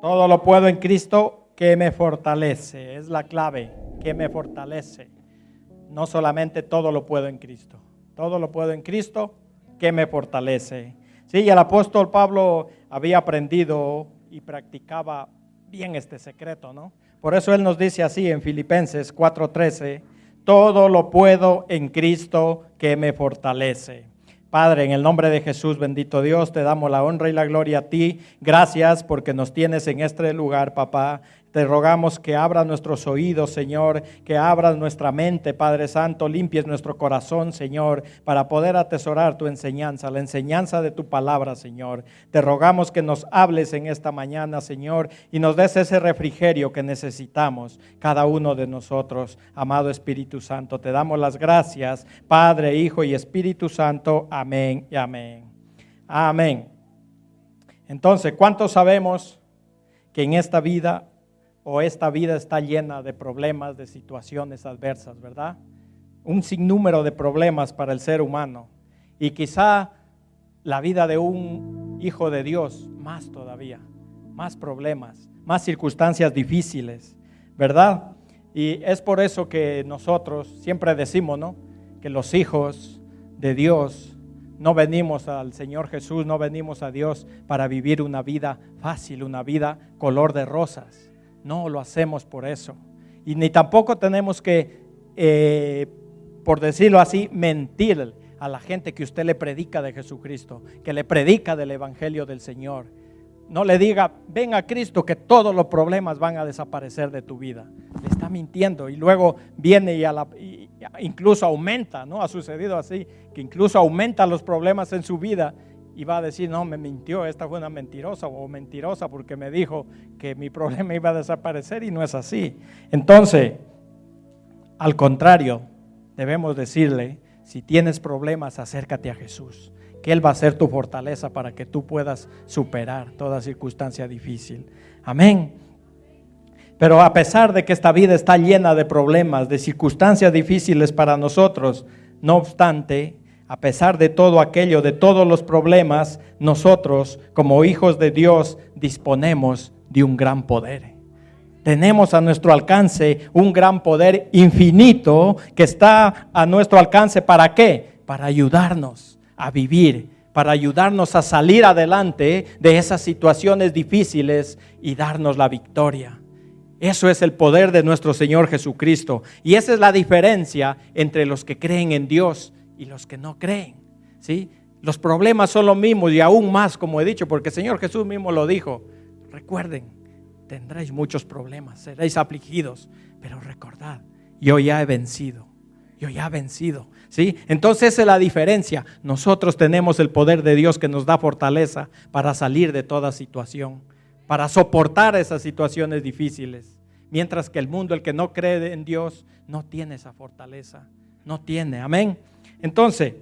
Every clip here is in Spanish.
Todo lo puedo en Cristo que me fortalece. Es la clave, que me fortalece. No solamente todo lo puedo en Cristo. Todo lo puedo en Cristo que me fortalece. Sí, y el apóstol Pablo había aprendido y practicaba bien este secreto, ¿no? Por eso él nos dice así en Filipenses 4:13, todo lo puedo en Cristo que me fortalece. Padre, en el nombre de Jesús, bendito Dios, te damos la honra y la gloria a ti. Gracias porque nos tienes en este lugar, papá. Te rogamos que abras nuestros oídos, Señor, que abras nuestra mente, Padre Santo, limpies nuestro corazón, Señor, para poder atesorar tu enseñanza, la enseñanza de tu palabra, Señor. Te rogamos que nos hables en esta mañana, Señor, y nos des ese refrigerio que necesitamos, cada uno de nosotros, amado Espíritu Santo. Te damos las gracias, Padre, Hijo y Espíritu Santo. Amén y amén. Amén. Entonces, ¿cuántos sabemos que en esta vida está llena de problemas, de situaciones adversas, ¿verdad? Un sinnúmero de problemas para el ser humano. Y quizá la vida de un hijo de Dios, más todavía, más problemas, más circunstancias difíciles, ¿verdad? Y es por eso que nosotros siempre decimos, ¿no?, que los hijos de Dios no venimos al Señor Jesús, no venimos a Dios para vivir una vida fácil, una vida color de rosas. No lo hacemos por eso. Y ni tampoco tenemos que, por decirlo así, mentir a la gente que usted le predica de Jesucristo, que le predica del Evangelio del Señor. No le diga, ven a Cristo, que todos los problemas van a desaparecer de tu vida. Le está mintiendo y luego viene y incluso aumenta, ¿no? Ha sucedido así, que incluso aumenta los problemas en su vida. Y va a decir, no, me mintió, esta fue una mentirosa o mentirosa porque me dijo que mi problema iba a desaparecer y no es así. Entonces, al contrario, debemos decirle, si tienes problemas, acércate a Jesús, que Él va a ser tu fortaleza para que tú puedas superar toda circunstancia difícil. Amén. Pero a pesar de que esta vida está llena de problemas, de circunstancias difíciles para nosotros, no obstante, a pesar de todo aquello, de todos los problemas, nosotros como hijos de Dios disponemos de un gran poder. Tenemos a nuestro alcance un gran poder infinito que está a nuestro alcance. ¿Para qué? Para ayudarnos a vivir, para ayudarnos a salir adelante de esas situaciones difíciles y darnos la victoria. Eso es el poder de nuestro Señor Jesucristo. Y esa es la diferencia entre los que creen en Dios y los que no creen, ¿sí? Los problemas son los mismos y aún más, como he dicho, porque el Señor Jesús mismo lo dijo. Recuerden, tendréis muchos problemas, seréis afligidos, pero recordad, yo ya he vencido, ¿sí? Entonces esa es la diferencia. Nosotros tenemos el poder de Dios que nos da fortaleza para salir de toda situación, para soportar esas situaciones difíciles, mientras que el mundo, el que no cree en Dios, no tiene esa fortaleza, no tiene, amén. Entonces,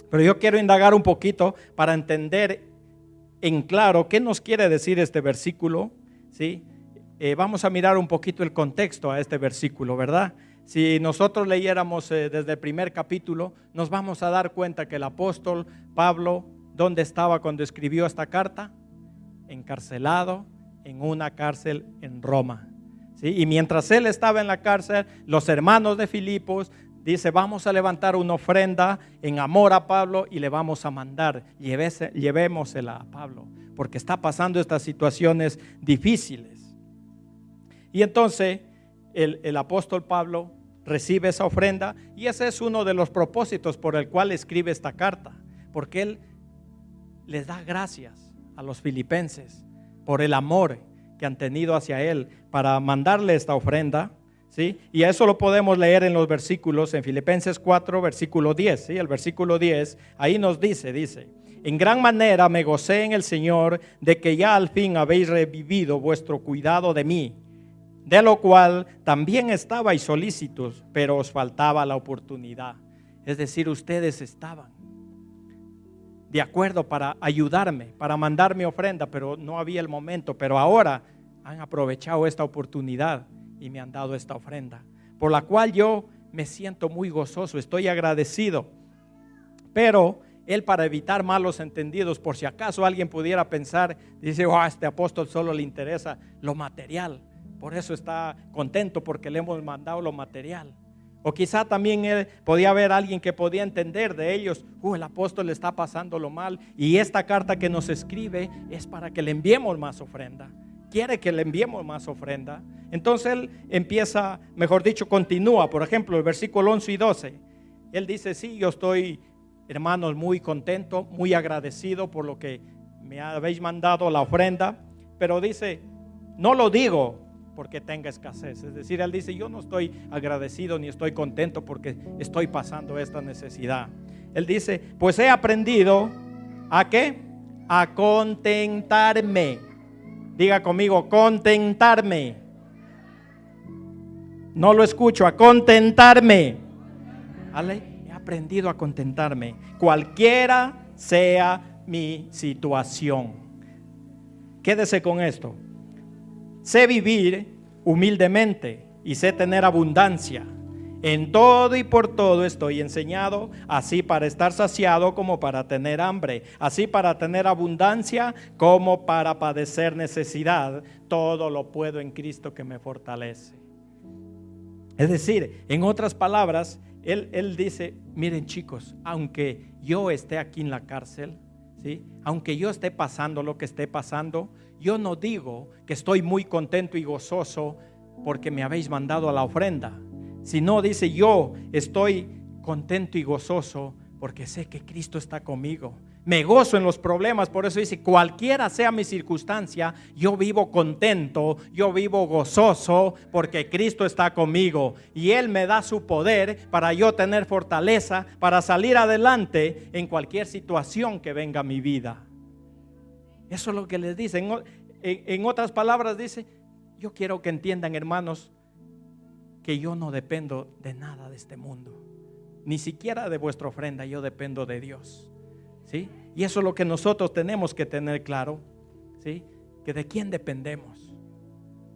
pero yo quiero indagar un poquito para entender en claro qué nos quiere decir este versículo, ¿sí? Vamos a mirar un poquito el contexto a este versículo, ¿verdad? Si nosotros leyéramos desde el primer capítulo, nos vamos a dar cuenta que el apóstol Pablo, ¿dónde estaba cuando escribió esta carta? Encarcelado en una cárcel en Roma, ¿sí? Y mientras él estaba en la cárcel, los hermanos de Filipos dice, vamos a levantar una ofrenda en amor a Pablo y le vamos a mandar, llevémosela a Pablo, porque está pasando estas situaciones difíciles. Y entonces el apóstol Pablo recibe esa ofrenda y ese es uno de los propósitos por el cual escribe esta carta, porque él les da gracias a los filipenses por el amor que han tenido hacia él para mandarle esta ofrenda, ¿sí? Y eso lo podemos leer en los versículos, en Filipenses 4, versículo 10, ¿sí? El versículo 10, ahí nos dice, en gran manera me gocé en el Señor de que ya al fin habéis revivido vuestro cuidado de mí, de lo cual también estabais solícitos, pero os faltaba la oportunidad. Es decir, ustedes estaban de acuerdo para ayudarme, para mandar mi ofrenda, pero no había el momento, pero ahora han aprovechado esta oportunidad y me han dado esta ofrenda, por la cual yo me siento muy gozoso, estoy agradecido. Pero Él, para evitar malos entendidos, por si acaso alguien pudiera pensar, dice, a este apóstol solo le interesa lo material, por eso está contento porque le hemos mandado lo material. O quizá también él podía haber alguien que podía entender de ellos, el apóstol le está pasando lo mal y esta carta que nos escribe es para que le enviemos más ofrenda. Quiere que le enviemos más ofrenda. Entonces él empieza, mejor dicho, continúa. Por ejemplo, el versículo 11 y 12. Él dice, sí, yo estoy, hermanos, muy contento, muy agradecido por lo que me habéis mandado la ofrenda. Pero dice, no lo digo porque tenga escasez. Es decir, él dice, yo no estoy agradecido ni estoy contento porque estoy pasando esta necesidad. Él dice, pues he aprendido ¿a qué? A contentarme. Diga conmigo, contentarme. No lo escucho, a contentarme. ¿Vale? He aprendido a contentarme, cualquiera sea mi situación. Quédese con esto. Sé vivir humildemente y sé tener abundancia. En todo y por todo estoy enseñado, así para estar saciado como para tener hambre, así para tener abundancia como para padecer necesidad. Todo lo puedo en Cristo que me fortalece. Es decir, en otras palabras, él dice, miren chicos, aunque yo esté aquí en la cárcel, ¿sí? Aunque yo esté pasando lo que esté pasando, yo no digo que estoy muy contento y gozoso porque me habéis mandado a la ofrenda. Si no, dice, yo estoy contento y gozoso porque sé que Cristo está conmigo. Me gozo en los problemas, por eso dice, cualquiera sea mi circunstancia, yo vivo contento, yo vivo gozoso porque Cristo está conmigo. Y Él me da su poder para yo tener fortaleza, para salir adelante en cualquier situación que venga a mi vida. Eso es lo que les dice. En otras palabras dice, yo quiero que entiendan, hermanos, que yo no dependo de nada de este mundo, ni siquiera de vuestra ofrenda. Yo dependo de Dios, ¿sí? Y eso es lo que nosotros tenemos que tener claro, ¿sí? Que de quién dependemos,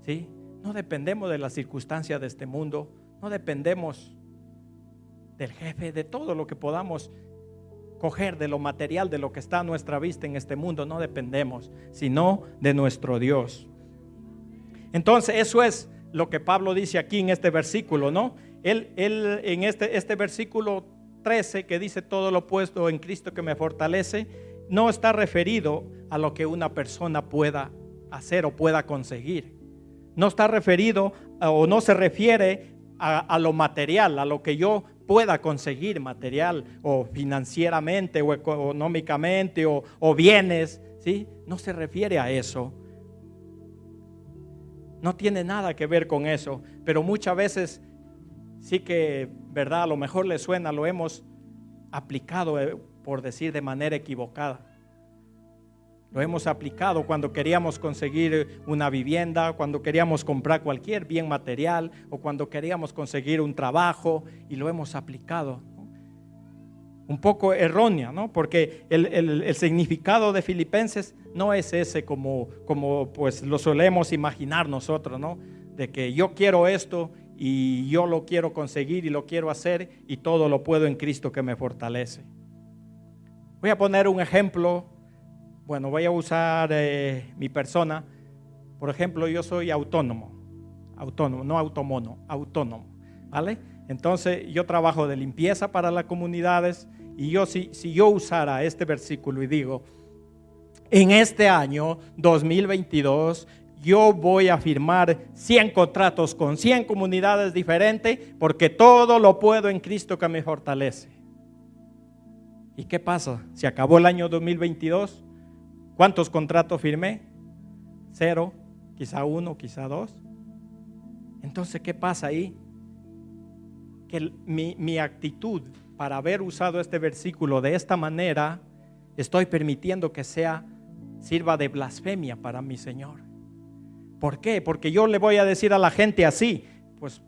¿sí? No dependemos de las circunstancias de este mundo, no dependemos del jefe, de todo lo que podamos coger de lo material, de lo que está a nuestra vista en este mundo. No dependemos, sino de nuestro Dios. Entonces eso es lo que Pablo dice aquí en este versículo, ¿no? Él en este versículo 13 que dice todo lo puesto en Cristo que me fortalece, no está referido a lo que una persona pueda hacer o pueda conseguir. No está referido o no se refiere a lo material, a lo que yo pueda conseguir material o financieramente o económicamente o bienes, ¿sí? No se refiere a eso. No tiene nada que ver con eso, pero muchas veces sí que, ¿verdad? A lo mejor le suena, lo hemos aplicado, por decir de manera equivocada. Lo hemos aplicado cuando queríamos conseguir una vivienda, cuando queríamos comprar cualquier bien material o cuando queríamos conseguir un trabajo, y lo hemos aplicado, ¿no? Un poco errónea, ¿no? Porque el significado de Filipenses no es ese como pues lo solemos imaginar nosotros, ¿no? De que yo quiero esto y yo lo quiero conseguir y lo quiero hacer y todo lo puedo en Cristo que me fortalece. Voy a poner un ejemplo. Bueno, voy a usar mi persona. Por ejemplo, yo soy autónomo, no automono, autónomo, ¿vale? Entonces yo trabajo de limpieza para las comunidades y yo si yo usara este versículo y digo, en este año 2022 yo voy a firmar 100 contratos con 100 comunidades diferentes porque todo lo puedo en Cristo que me fortalece. ¿Y qué pasa? Se acabó el año 2022. ¿Cuántos contratos firmé? 0, quizá 1, quizá 2. Entonces, ¿qué pasa ahí? Que mi actitud para haber usado este versículo de esta manera, estoy permitiendo que sirva de blasfemia para mi Señor. ¿Por qué? Porque yo le voy a decir a la gente así, pues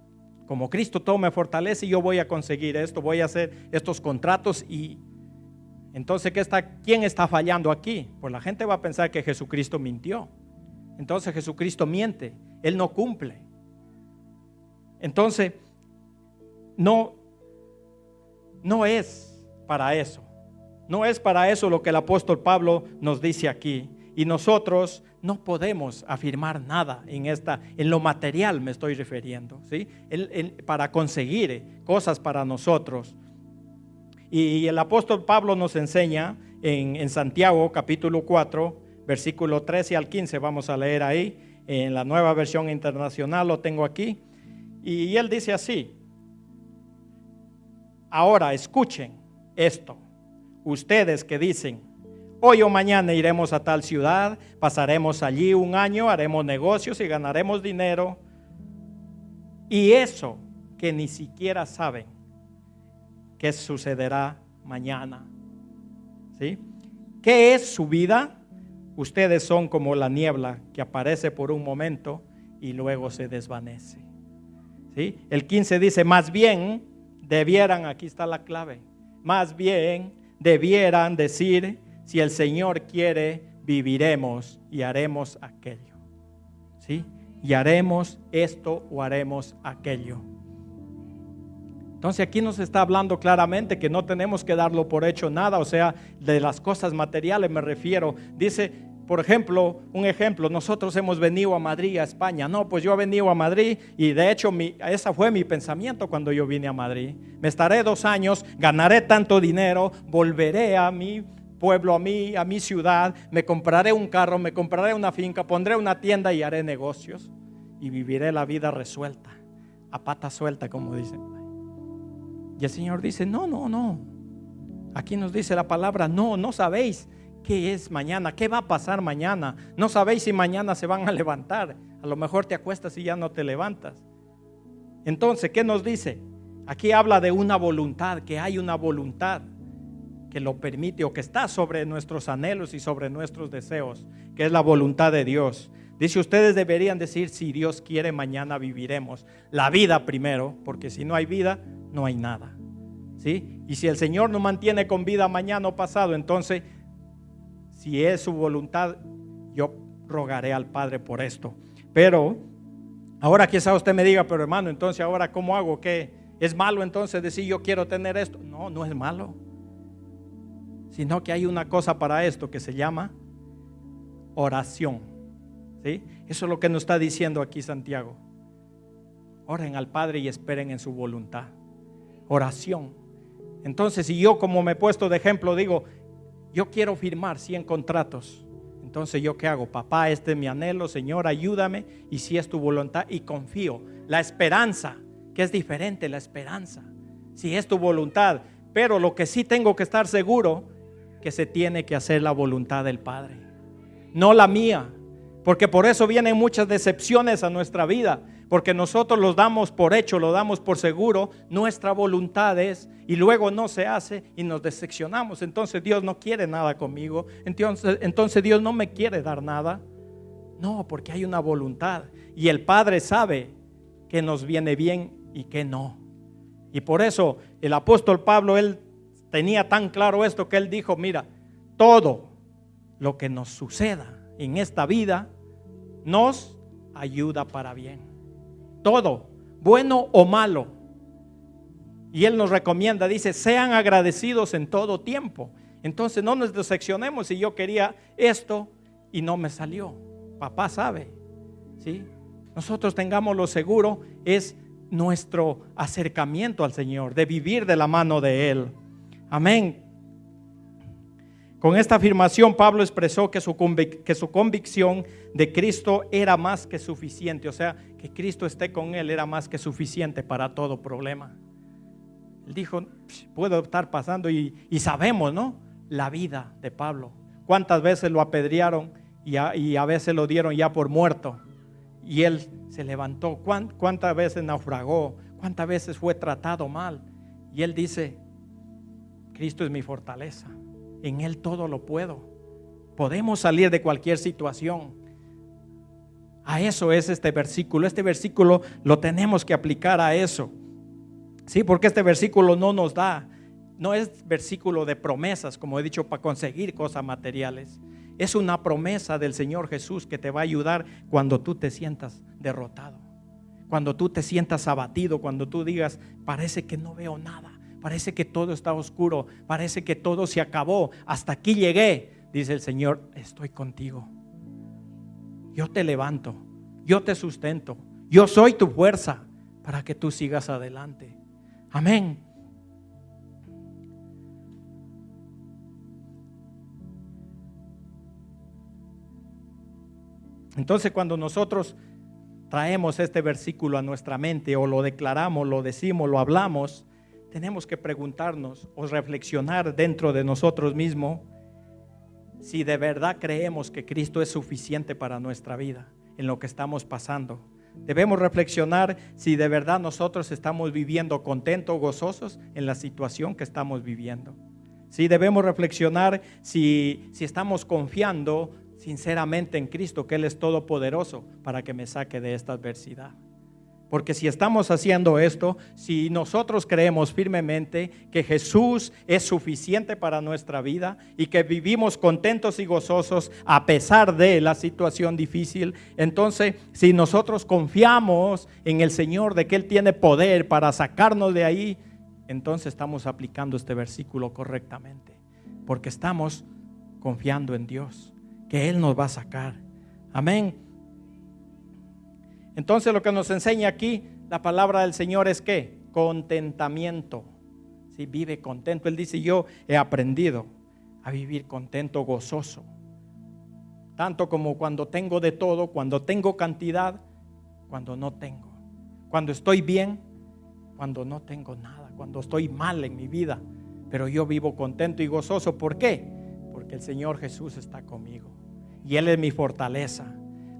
como Cristo todo me fortalece, yo voy a conseguir esto, voy a hacer estos contratos. Y entonces, ¿quién está fallando aquí? Pues la gente va a pensar que Jesucristo mintió. Entonces Jesucristo miente, Él no cumple. Entonces, no es para eso. No es para eso lo que el apóstol Pablo nos dice aquí. Y nosotros no podemos afirmar nada en lo material me estoy refiriendo, ¿sí? Para conseguir cosas para nosotros. Y el apóstol Pablo nos enseña en Santiago capítulo 4, versículo 13 al 15, vamos a leer ahí, en la Nueva Versión Internacional lo tengo aquí. Y él dice así: ahora escuchen esto, ustedes que dicen, hoy o mañana iremos a tal ciudad, pasaremos allí un año, haremos negocios y ganaremos dinero. Y eso que ni siquiera saben qué sucederá mañana. ¿Sí? ¿Qué es su vida? Ustedes son como la niebla que aparece por un momento y luego se desvanece. ¿Sí? El 15 dice, más bien debieran, aquí está la clave, más bien debieran decir, si el Señor quiere, viviremos y haremos aquello. ¿Sí? Y haremos esto o haremos aquello. Entonces aquí nos está hablando claramente que no tenemos que darlo por hecho nada, o sea, de las cosas materiales me refiero. Dice, por ejemplo, un ejemplo, nosotros hemos venido a Madrid, a España. No, pues yo he venido a Madrid y de hecho ese fue mi pensamiento cuando yo vine a Madrid. Me estaré 2 años, ganaré tanto dinero, volveré a mi pueblo, a mi ciudad, me compraré un carro, me compraré una finca, pondré una tienda y haré negocios y viviré la vida resuelta, a pata suelta, como dicen. Y el Señor dice, no. Aquí nos dice la palabra, no sabéis qué es mañana, qué va a pasar mañana. No sabéis si mañana se van a levantar. A lo mejor te acuestas y ya no te levantas. Entonces, ¿qué nos dice? Aquí habla de una voluntad, que hay una voluntad que lo permite o que está sobre nuestros anhelos y sobre nuestros deseos, que es la voluntad de Dios. Dice, ustedes deberían decir, si Dios quiere, mañana viviremos. La vida primero, porque si no hay vida, no hay nada. ¿Sí? Y si el Señor nos mantiene con vida mañana o pasado, entonces, si es su voluntad, yo rogaré al Padre por esto. Pero, ahora quizá usted me diga, pero hermano, entonces ahora ¿cómo hago? ¿Qué? ¿Es malo entonces decir yo quiero tener esto? No es malo. Sino que hay una cosa para esto que se llama oración. ¿Sí? Eso es lo que nos está diciendo aquí Santiago. Oren al Padre y esperen en su voluntad. Oración. Entonces, si yo, como me he puesto de ejemplo, digo, yo quiero firmar 100 contratos. Entonces, ¿yo qué hago? Papá, este es mi anhelo, Señor, ayúdame. Y si es tu voluntad, y confío. La esperanza, que es diferente la esperanza. Si es tu voluntad. Pero lo que sí tengo que estar seguro, que se tiene que hacer la voluntad del Padre, no la mía. Porque por eso vienen muchas decepciones a nuestra vida, porque nosotros los damos por hecho, lo damos por seguro, nuestra voluntad es, y luego no se hace y nos decepcionamos. Entonces Dios no quiere nada conmigo, entonces Dios no me quiere dar nada. No, porque hay una voluntad y el Padre sabe que nos viene bien y que no. Y por eso el apóstol Pablo, él tenía tan claro esto que él dijo, mira, todo lo que nos suceda en esta vida nos ayuda para bien. Todo, bueno o malo. Y él nos recomienda, dice, sean agradecidos en todo tiempo. Entonces no nos decepcionemos si yo quería esto y no me salió. Papá sabe, ¿sí? Nosotros tengamos lo seguro, es nuestro acercamiento al Señor, de vivir de la mano de Él. Amén. Con esta afirmación Pablo expresó que su convicción de Cristo era más que suficiente. O sea, que Cristo esté con él era más que suficiente para todo problema. Él dijo, puedo estar pasando y sabemos, ¿no? La vida de Pablo. Cuántas veces lo apedrearon y a veces lo dieron ya por muerto. Y él se levantó. Cuántas veces naufragó. Cuántas veces fue tratado mal. Y él dice, Cristo es mi fortaleza. En Él todo lo puedo. Podemos salir de cualquier situación. A eso es este versículo. Este versículo lo tenemos que aplicar a eso. Sí, porque este versículo no nos da, no es versículo de promesas, como he dicho, para conseguir cosas materiales. Es una promesa del Señor Jesús que te va a ayudar cuando tú te sientas derrotado, cuando tú te sientas abatido, cuando tú digas, parece que no veo nada, parece que todo está oscuro, parece que todo se acabó, hasta aquí llegué. Dice el Señor, estoy contigo. Yo te levanto, yo te sustento, yo soy tu fuerza para que tú sigas adelante. Amén. Entonces, cuando nosotros traemos este versículo a nuestra mente, o lo declaramos, lo decimos, lo hablamos, tenemos que preguntarnos o reflexionar dentro de nosotros mismos si de verdad creemos que Cristo es suficiente para nuestra vida, en lo que estamos pasando. Debemos reflexionar si de verdad nosotros estamos viviendo contentos, gozosos en la situación que estamos viviendo. Sí, debemos reflexionar si estamos confiando sinceramente en Cristo, que Él es todopoderoso para que me saque de esta adversidad. Porque si estamos haciendo esto, si nosotros creemos firmemente que Jesús es suficiente para nuestra vida y que vivimos contentos y gozosos a pesar de la situación difícil, entonces si nosotros confiamos en el Señor de que Él tiene poder para sacarnos de ahí, entonces estamos aplicando este versículo correctamente, porque estamos confiando en Dios, que Él nos va a sacar. Amén. Entonces lo que nos enseña aquí la palabra del Señor es que contentamiento. Si vive contento, Él dice, yo he aprendido a vivir contento, gozoso, tanto como cuando tengo de todo, cuando tengo cantidad, cuando no tengo, cuando estoy bien, cuando no tengo nada, cuando estoy mal en mi vida, pero yo vivo contento y gozoso. ¿Por qué? Porque el Señor Jesús está conmigo y Él es mi fortaleza.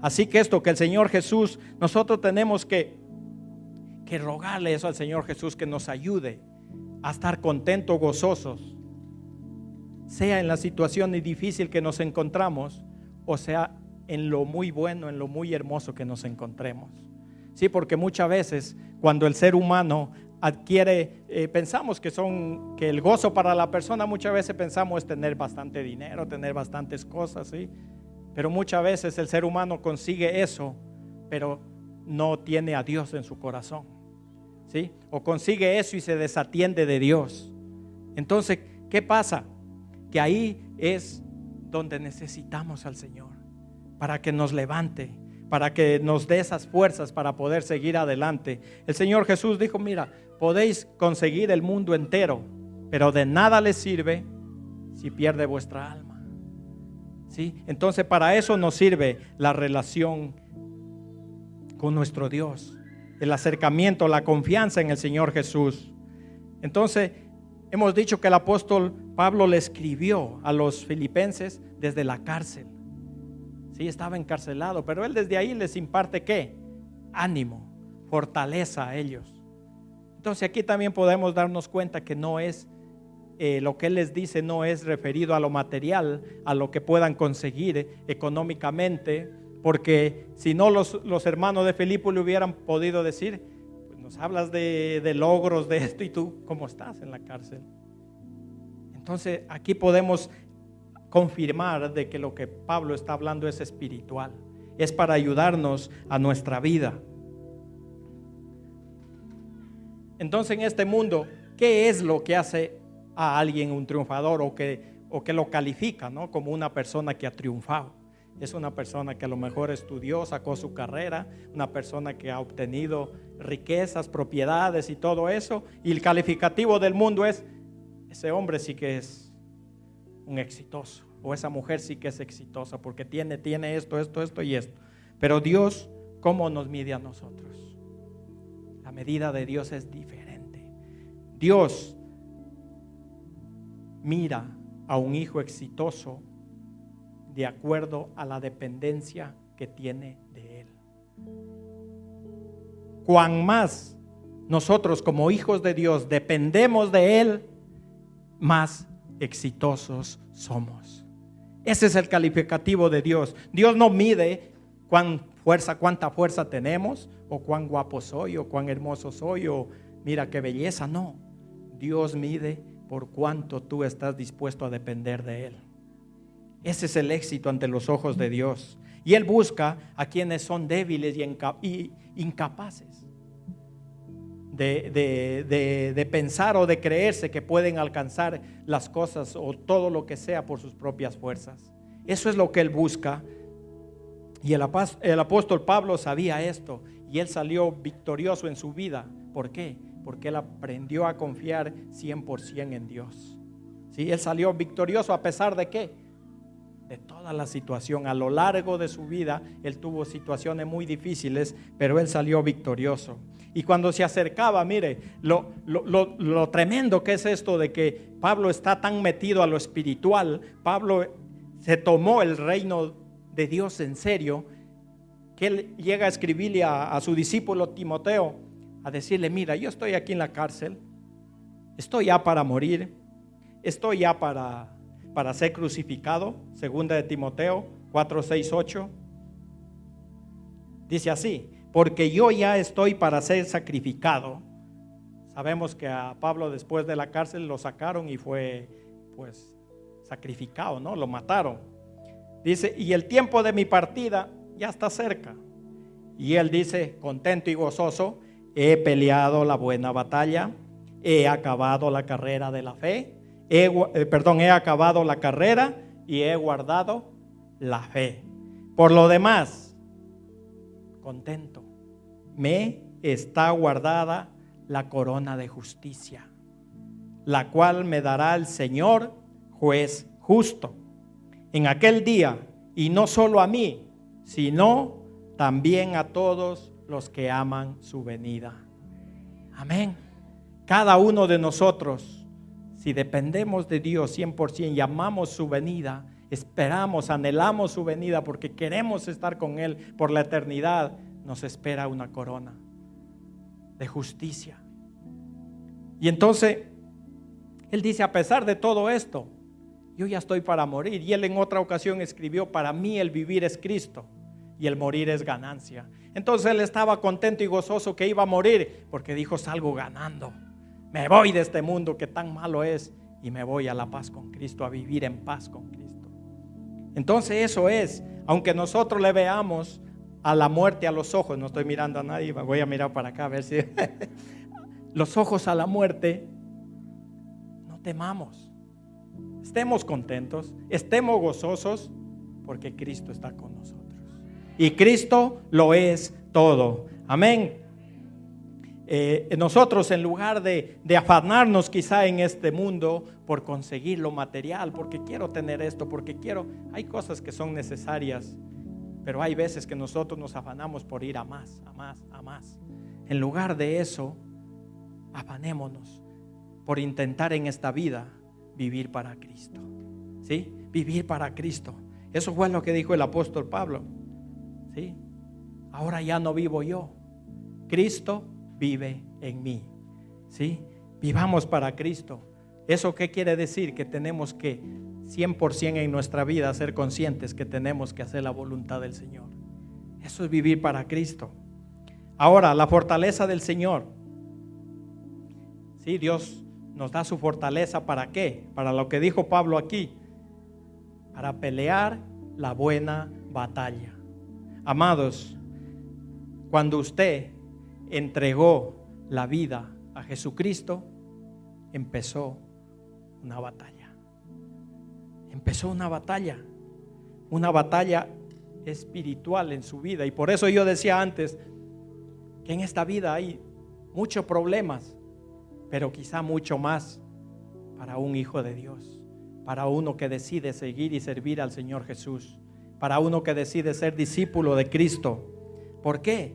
Así que esto que el Señor Jesús, nosotros tenemos que rogarle eso al Señor Jesús, que nos ayude a estar contentos, gozosos, sea en la situación difícil que nos encontramos, o sea en lo muy bueno, en lo muy hermoso que nos encontremos. Sí, porque muchas veces cuando el ser humano adquiere, pensamos que el gozo para la persona, muchas veces pensamos es tener bastante dinero, tener bastantes cosas, ¿sí? Pero muchas veces el ser humano consigue eso, pero no tiene a Dios en su corazón, ¿sí? O consigue eso y se desatiende de Dios. Entonces, ¿qué pasa? Que ahí es donde necesitamos al Señor, para que nos levante, para que nos dé esas fuerzas para poder seguir adelante. El Señor Jesús dijo, mira, podéis conseguir el mundo entero, pero de nada les sirve si pierde vuestra alma. ¿Sí? Entonces para eso nos sirve la relación con nuestro Dios, el acercamiento, la confianza en el Señor Jesús. Entonces hemos dicho que el apóstol Pablo le escribió a los filipenses desde la cárcel. Sí, estaba encarcelado, pero él desde ahí les imparte ¿qué? Ánimo, fortaleza a ellos. Entonces aquí también podemos darnos cuenta que no es lo que él les dice no es referido a lo material, a lo que puedan conseguir económicamente, porque si no los hermanos de Filipo le hubieran podido decir, pues nos hablas de logros de esto y tú ¿cómo estás en la cárcel? Entonces aquí podemos confirmar de que lo que Pablo está hablando es espiritual, es para ayudarnos a nuestra vida. Entonces en este mundo, ¿qué es lo que hace a alguien un triunfador o que lo califica, ¿no? como una persona que ha triunfado? Es una persona que a lo mejor estudió, sacó su carrera, una persona que ha obtenido riquezas, propiedades y todo eso, y el calificativo del mundo es, ese hombre sí que es un exitoso, o esa mujer sí que es exitosa porque tiene esto y esto. Pero Dios, ¿cómo nos mide a nosotros? La medida de Dios es diferente. Dios mira a un hijo exitoso de acuerdo a la dependencia que tiene de Él. Cuán más nosotros como hijos de Dios dependemos de Él, más exitosos somos. Ese es el calificativo de Dios. Dios no mide cuánta fuerza tenemos, o cuán guapo soy, o cuán hermoso soy, o mira qué belleza. No, Dios mide por cuánto tú estás dispuesto a depender de Él. Ese es el éxito ante los ojos de Dios. Y Él busca a quienes son débiles y incapaces. de pensar o de creerse que pueden alcanzar las cosas o todo lo que sea por sus propias fuerzas. Eso es lo que él busca. Y el apóstol Pablo sabía esto y él salió victorioso en su vida. ¿Por qué? Porque él aprendió a confiar 100% en Dios. ¿Sí? Él salió victorioso a pesar de ¿qué? De toda la situación. A lo largo de su vida él tuvo situaciones muy difíciles, pero él salió victorioso. Y cuando se acercaba, mire, lo tremendo que es esto de que Pablo está tan metido a lo espiritual. Pablo se tomó el reino de Dios en serio, que él llega a escribirle a su discípulo Timoteo, a decirle: mira, yo estoy aquí en la cárcel, estoy ya para morir, estoy ya para ser crucificado. Segunda de Timoteo 4, 6, 8 dice así: porque yo ya estoy para ser sacrificado. Sabemos que a Pablo después de la cárcel lo sacaron y fue pues sacrificado, ¿no? Lo mataron. Dice: y el tiempo de mi partida ya está cerca. Y él dice, contento y gozoso: he peleado la buena batalla, he acabado la carrera de la fe, he acabado la carrera y he guardado la fe. Por lo demás, contento, me está guardada la corona de justicia, la cual me dará el Señor, juez justo, en aquel día, y no solo a mí, sino también a todos los que aman su venida. Amén. Cada uno de nosotros, si dependemos de Dios 100% y amamos su venida, esperamos, anhelamos su venida porque queremos estar con Él por la eternidad, nos espera una corona de justicia. Y entonces él dice: a pesar de todo esto, yo ya estoy para morir. Y él en otra ocasión escribió: para mí el vivir es Cristo y el morir es ganancia. Entonces él estaba contento y gozoso que iba a morir, porque dijo: salgo ganando, me voy de este mundo que tan malo es y me voy a la paz con Cristo, a vivir en paz con Cristo. Entonces eso es, aunque nosotros le veamos a la muerte a los ojos, no estoy mirando a nadie, voy a mirar para acá a ver si los ojos a la muerte, no temamos, estemos contentos, estemos gozosos, porque Cristo está con nosotros y Cristo lo es todo. Amén. Nosotros, en lugar de afanarnos quizá en este mundo por conseguir lo material, porque quiero tener esto, porque quiero, hay cosas que son necesarias, pero hay veces que nosotros nos afanamos por ir a más, a más, a más. En lugar de eso, afanémonos por intentar en esta vida vivir para Cristo. ¿Sí? Vivir para Cristo. Eso fue lo que dijo el apóstol Pablo. ¿Sí? Ahora ya no vivo yo, Cristo vive en mí. ¿Sí? Vivamos para Cristo. ¿Eso qué quiere decir? Que tenemos que 100% en nuestra vida ser conscientes que tenemos que hacer la voluntad del Señor. Eso es vivir para Cristo. Ahora, la fortaleza del Señor. Sí, Dios nos da su fortaleza. ¿Para qué? Para lo que dijo Pablo aquí: para pelear la buena batalla. Amados, cuando usted entregó la vida a Jesucristo, empezó una batalla. Empezó una batalla espiritual en su vida. Y por eso yo decía antes que en esta vida hay muchos problemas, pero quizá mucho más para un hijo de Dios, para uno que decide seguir y servir al Señor Jesús, para uno que decide ser discípulo de Cristo. ¿Por qué?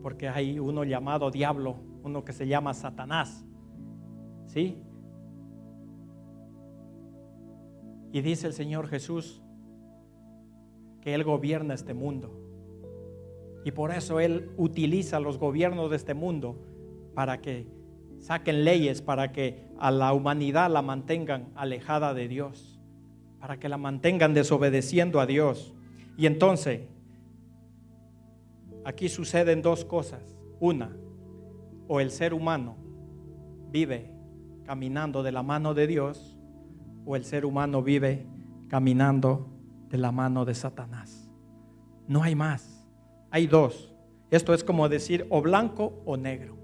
Porque hay uno llamado diablo, uno que se llama Satanás. ¿Sí? Y dice el Señor Jesús que Él gobierna este mundo. Y por eso Él utiliza los gobiernos de este mundo para que saquen leyes, para que a la humanidad la mantengan alejada de Dios, para que la mantengan desobedeciendo a Dios. Y entonces, aquí suceden dos cosas. Una, o el ser humano vive caminando de la mano de Dios, o el ser humano vive caminando de la mano de Satanás. No hay más, hay dos. Esto es como decir o blanco o negro.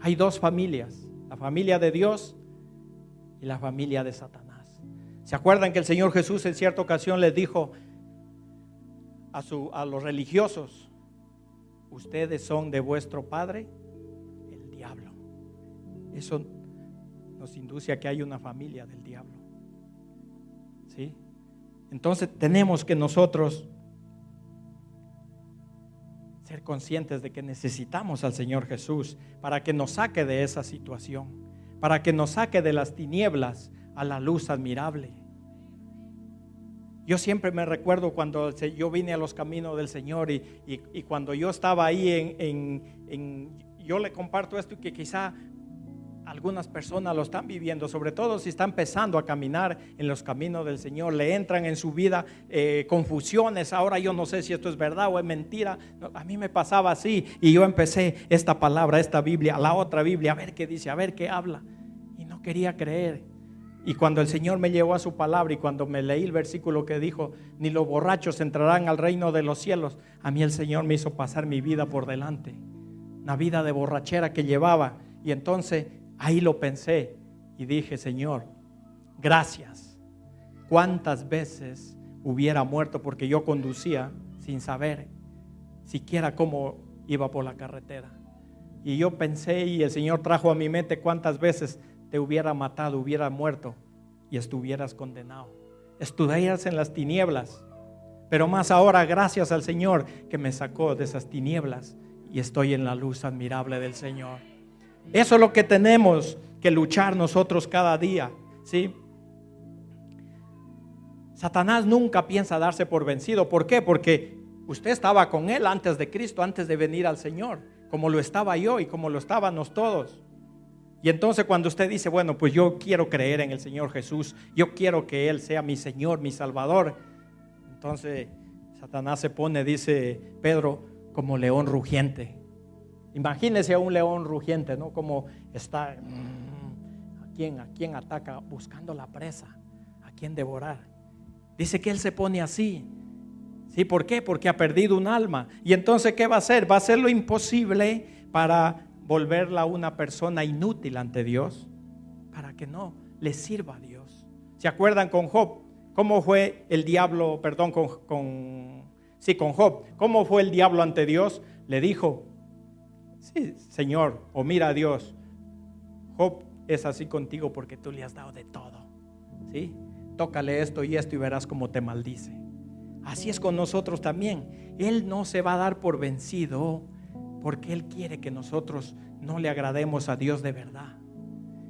Hay dos familias, la familia de Dios y la familia de Satanás. ¿Se acuerdan que el Señor Jesús en cierta ocasión les dijo a los religiosos: ustedes son de vuestro padre el diablo? Eso nos induce a que hay una familia del diablo, ¿sí? Entonces tenemos que nosotros ser conscientes de que necesitamos al Señor Jesús para que nos saque de esa situación, para que nos saque de las tinieblas a la luz admirable. Yo siempre me recuerdo cuando yo vine a los caminos del Señor y cuando yo estaba ahí yo le comparto esto que quizá algunas personas lo están viviendo, sobre todo si están empezando a caminar en los caminos del Señor. Le entran en su vida confusiones. Ahora yo no sé si esto es verdad o es mentira. No, a mí me pasaba así y yo empecé esta palabra, esta Biblia, la otra Biblia, a ver qué dice, a ver qué habla, y no quería creer. Y cuando el Señor me llevó a su palabra y cuando me leí el versículo que dijo: ni los borrachos entrarán al reino de los cielos, a mí el Señor me hizo pasar mi vida por delante, una vida de borrachera que llevaba. Y entonces ahí lo pensé y dije: Señor, gracias. ¿Cuántas veces hubiera muerto porque yo conducía sin saber siquiera cómo iba por la carretera? Y yo pensé, y el Señor trajo a mi mente cuántas veces te hubiera matado, hubiera muerto y estuvieras condenado, estuvieras en las tinieblas. Pero más ahora, gracias al Señor que me sacó de esas tinieblas y estoy en la luz admirable del Señor. Eso es lo que tenemos que luchar nosotros cada día, ¿sí? Satanás nunca piensa darse por vencido. ¿Por qué? Porque usted estaba con él antes de Cristo, antes de venir al Señor, como lo estaba yo y como lo estábamos todos. Y entonces cuando usted dice: bueno, pues yo quiero creer en el Señor Jesús, yo quiero que Él sea mi Señor, mi Salvador, entonces Satanás se pone, dice Pedro, como león rugiente. Imagínese a un león rugiente, ¿no? Como está, ¿a quién ataca? Buscando la presa, a quién devorar. Dice que él se pone así. ¿Sí? ¿Por qué? Porque ha perdido un alma. Y entonces, ¿qué va a hacer? Va a hacer lo imposible para volverla una persona inútil ante Dios, para que no le sirva a Dios. ¿Se acuerdan con Job? ¿Cómo fue el diablo, perdón, con Job? ¿Cómo fue el diablo ante Dios? Le dijo: sí, Señor, o mira a Dios, Job es así contigo porque tú le has dado de todo, ¿sí? Tócale esto y esto y verás cómo te maldice. Así es con nosotros también. Él no se va a dar por vencido porque Él quiere que nosotros no le agrademos a Dios de verdad.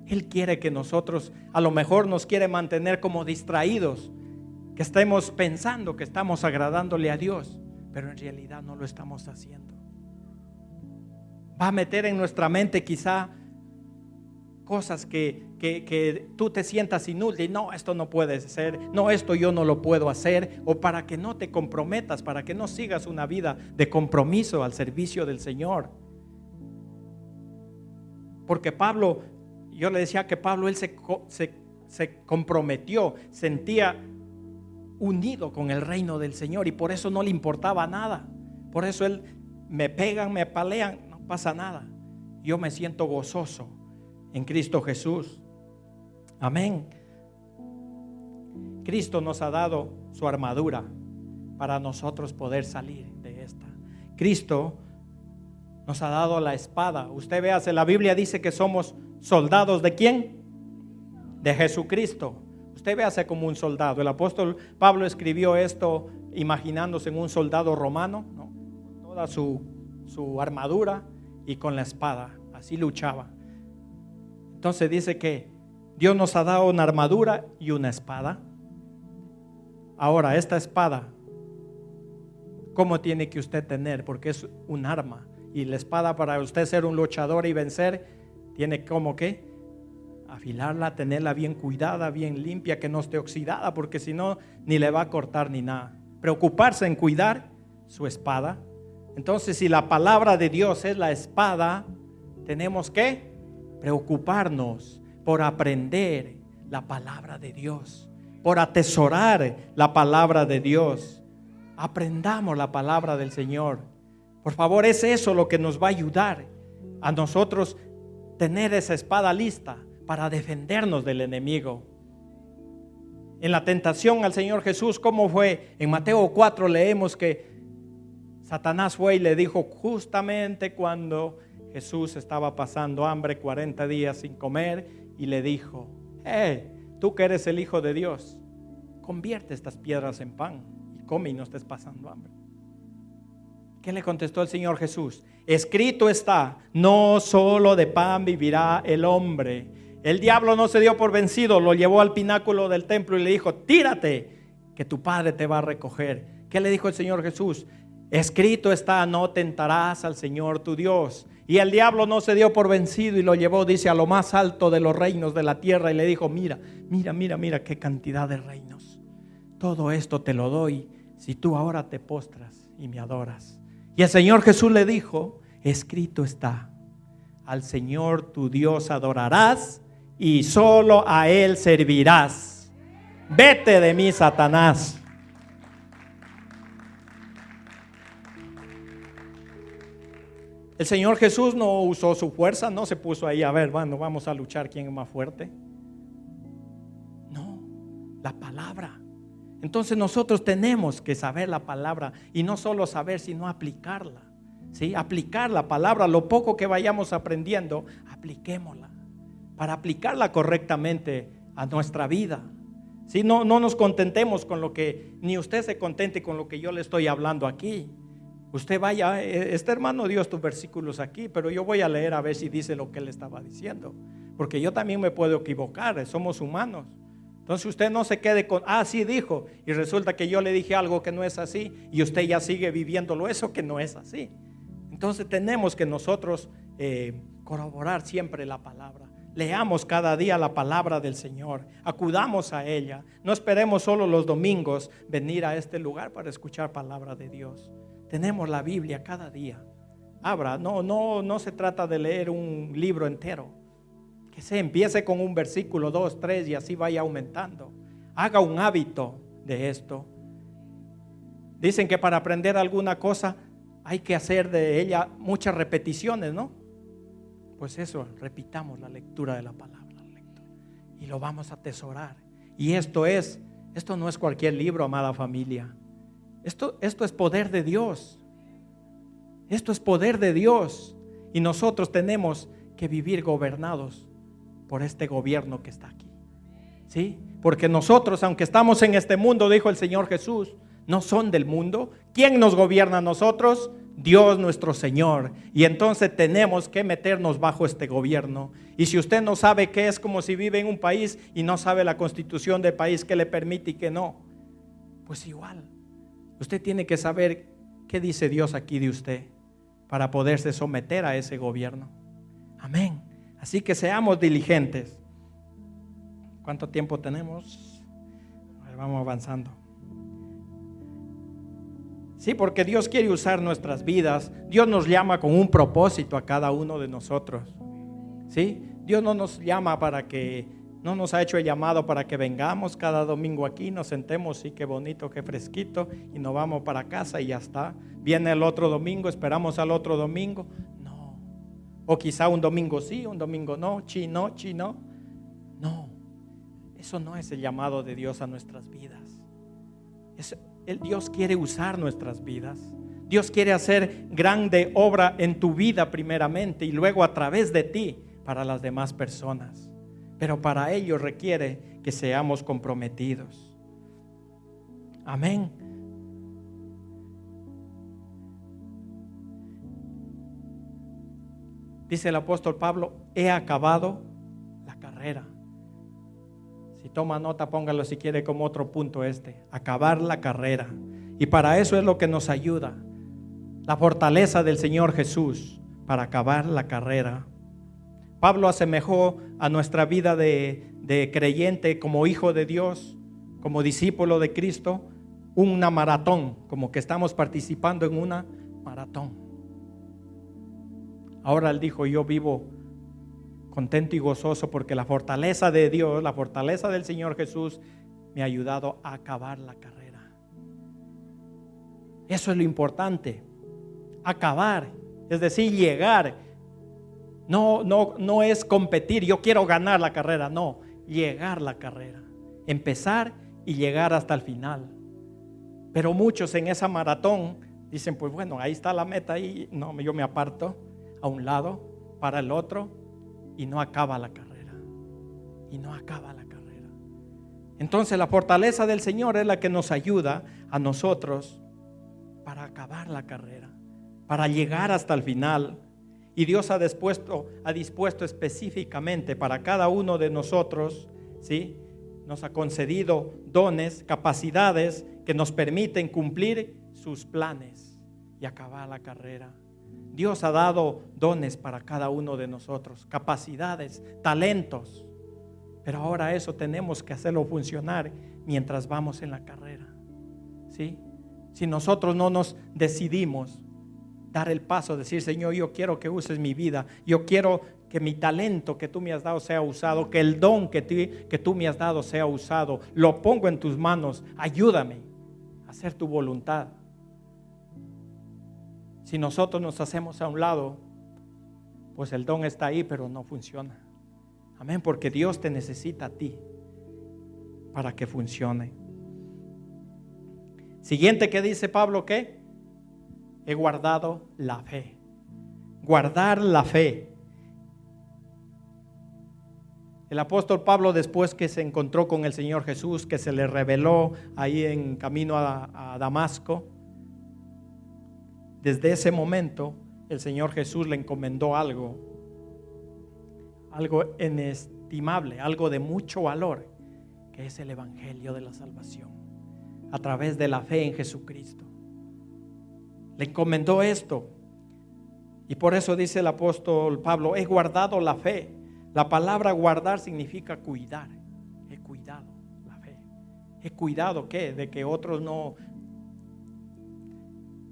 Él quiere que nosotros, a lo mejor nos quiere mantener como distraídos, que estemos pensando que estamos agradándole a Dios, pero en realidad no lo estamos haciendo. Va a meter en nuestra mente quizá cosas que tú te sientas inútil. No, esto no puede ser. No, esto yo no lo puedo hacer. O para que no te comprometas, para que no sigas una vida de compromiso al servicio del Señor. Porque Pablo, yo le decía que Pablo, él se comprometió, sentía unido con el reino del Señor y por eso no le importaba nada. Por eso él: me pegan, me apalean, no pasa nada. Yo me siento gozoso en Cristo Jesús. Amén. Cristo nos ha dado su armadura para nosotros poder salir de esta. Cristo nos ha dado la espada. Usted véase, la Biblia dice que somos soldados ¿de quién? De Jesucristo. Usted véase como un soldado. El apóstol Pablo escribió esto imaginándose en un soldado romano, ¿no? Con toda su armadura y con la espada. Así luchaba. Entonces dice que Dios nos ha dado una armadura y una espada. Ahora, esta espada, ¿cómo tiene que usted tener? Porque es un arma. Y la espada, para usted ser un luchador y vencer, tiene como que afilarla, tenerla bien cuidada, bien limpia, que no esté oxidada, porque si no, ni le va a cortar ni nada. Preocuparse en cuidar su espada. Entonces, si la palabra de Dios es la espada, tenemos que preocuparnos por aprender la palabra de Dios, por atesorar la palabra de Dios. Aprendamos la palabra del Señor. Por favor, es eso lo que nos va a ayudar a nosotros tener esa espada lista para defendernos del enemigo. En la tentación al Señor Jesús, ¿cómo fue? En Mateo 4 leemos que Satanás fue y le dijo justamente cuando Jesús estaba pasando hambre, 40 días sin comer, y le dijo: tú que eres el Hijo de Dios, convierte estas piedras en pan y come y no estés pasando hambre. ¿Qué le contestó el Señor Jesús? Escrito está, no solo de pan vivirá el hombre. El diablo no se dio por vencido, lo llevó al pináculo del templo y le dijo: tírate, que tu Padre te va a recoger. ¿Qué le dijo el Señor Jesús? Escrito está, no tentarás al Señor tu Dios. Y el diablo no se dio por vencido y lo llevó, dice, a lo más alto de los reinos de la tierra y le dijo: mira qué cantidad de reinos. Todo esto te lo doy si tú ahora te postras y me adoras. Y el Señor Jesús le dijo: escrito está, al Señor tu Dios adorarás y solo a Él servirás. Vete de mí, Satanás. El Señor Jesús no usó su fuerza, no se puso ahí a ver, bueno, vamos a luchar quién es más fuerte. No, la palabra. Entonces nosotros tenemos que saber la palabra y no solo saber, sino aplicarla. ¿Sí? Aplicar la palabra, lo poco que vayamos aprendiendo, apliquémosla para aplicarla correctamente a nuestra vida. ¿Sí? No nos contentemos con lo que, ni usted se contente con lo que yo le estoy hablando aquí. Usted vaya, este hermano dio estos versículos aquí, pero yo voy a leer a ver si dice lo que él estaba diciendo, porque yo también me puedo equivocar, somos humanos. Entonces usted no se quede con, sí dijo, y resulta que yo le dije algo que no es así, y usted ya sigue viviéndolo eso que no es así. Entonces tenemos que nosotros corroborar siempre la palabra. Leamos cada día la palabra del Señor, acudamos a ella. No esperemos solo los domingos venir a este lugar para escuchar palabra de Dios. Tenemos la Biblia cada día. Abra, no se trata de leer un libro entero. Que se empiece con un versículo, 2, 3 y así vaya aumentando. Haga un hábito de esto. Dicen que para aprender alguna cosa hay que hacer de ella muchas repeticiones, ¿no? Pues eso, repitamos la lectura de la palabra y lo vamos a atesorar. Y esto no es cualquier libro, amada familia. Esto es poder de Dios. Esto es poder de Dios. Y nosotros tenemos que vivir gobernados por este gobierno que está aquí. ¿Sí? Porque nosotros, aunque estamos en este mundo, dijo el Señor Jesús, no son del mundo. ¿Quién nos gobierna a nosotros? Dios nuestro Señor. Y entonces tenemos que meternos bajo este gobierno. Y si usted no sabe qué es, como si vive en un país y no sabe la constitución del país que le permite y que no, pues igual. Usted tiene que saber qué dice Dios aquí de usted para poderse someter a ese gobierno. Amén. Así que seamos diligentes. ¿Cuánto tiempo tenemos? Vamos avanzando. Sí, porque Dios quiere usar nuestras vidas. Dios nos llama con un propósito a cada uno de nosotros. ¿Sí? Dios no nos llama no nos ha hecho el llamado para que vengamos cada domingo aquí, nos sentemos, sí, qué bonito, qué fresquito, y nos vamos para casa y ya está. Viene el otro domingo, esperamos al otro domingo. No. O quizá un domingo sí, un domingo no, chino. No. Eso no es el llamado de Dios a nuestras vidas. Dios quiere usar nuestras vidas. Dios quiere hacer grande obra en tu vida primeramente y luego a través de ti para las demás personas. Pero para ello requiere que seamos comprometidos. Amén. Dice el apóstol Pablo: he acabado la carrera. Si toma nota, póngalo si quiere como otro punto acabar la carrera. Y para eso es lo que nos ayuda la fortaleza del Señor Jesús para acabar la carrera. Pablo asemejó a nuestra vida de creyente como hijo de Dios, como discípulo de Cristo, una maratón, como que estamos participando en una maratón. Ahora él dijo: yo vivo contento y gozoso porque la fortaleza de Dios, la fortaleza del Señor Jesús me ha ayudado a acabar la carrera. Eso es lo importante. acabar, es decir, llegar. No es competir, yo quiero ganar la carrera, no, llegar la carrera, empezar y llegar hasta el final. Pero muchos en esa maratón dicen, pues bueno, ahí está la meta, y no, yo me aparto a un lado, para el otro, y no acaba la carrera. Y no acaba la carrera. Entonces la fortaleza del Señor es la que nos ayuda a nosotros para acabar la carrera, para llegar hasta el final. Y Dios ha dispuesto específicamente para cada uno de nosotros, ¿sí? Nos ha concedido dones, capacidades que nos permiten cumplir sus planes y acabar la carrera. Dios ha dado dones para cada uno de nosotros, capacidades, talentos. Pero ahora eso tenemos que hacerlo funcionar mientras vamos en la carrera, ¿sí? Si nosotros no nos decidimos dar el paso, decir, Señor, yo quiero que uses mi vida, yo quiero que mi talento que tú me has dado sea usado, que el don que tú me has dado sea usado, lo pongo en tus manos, ayúdame a hacer tu voluntad. Si nosotros nos hacemos a un lado, pues el don está ahí, pero no funciona. Amén, porque Dios te necesita a ti para que funcione. Siguiente, ¿qué dice Pablo? ¿Qué? He guardado la fe. Guardar la fe. El apóstol Pablo, después que se encontró con el Señor Jesús, que se le reveló ahí en camino a Damasco, desde ese momento el Señor Jesús le encomendó algo inestimable, algo de mucho valor, que es el evangelio de la salvación a través de la fe en Jesucristo. Le encomendó esto, y por eso dice el apóstol Pablo, he guardado la fe. La palabra guardar significa cuidar. He cuidado la fe. He cuidado ¿qué? De que otros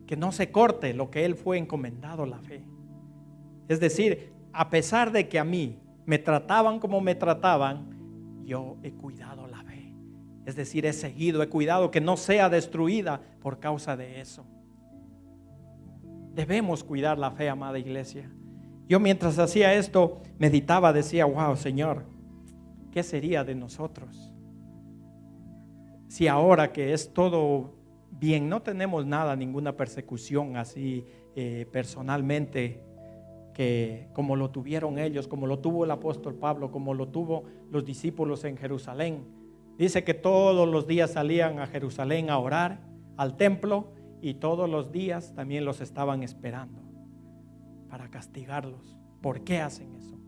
que no se corte lo que él fue encomendado, la fe. Es decir, a pesar de que a mí me trataban como me trataban, yo he cuidado la fe. Es decir, he cuidado que no sea destruida por causa de eso. Debemos cuidar la fe, amada iglesia. Yo mientras hacía esto, meditaba, decía, wow, Señor, ¿qué sería de nosotros? Si ahora que es todo bien, no tenemos nada, ninguna persecución así personalmente, que como lo tuvieron ellos, como lo tuvo el apóstol Pablo, como lo tuvo los discípulos en Jerusalén. Dice que todos los días salían a Jerusalén a orar, al templo, y todos los días también los estaban esperando para castigarlos. ¿Por qué hacen eso?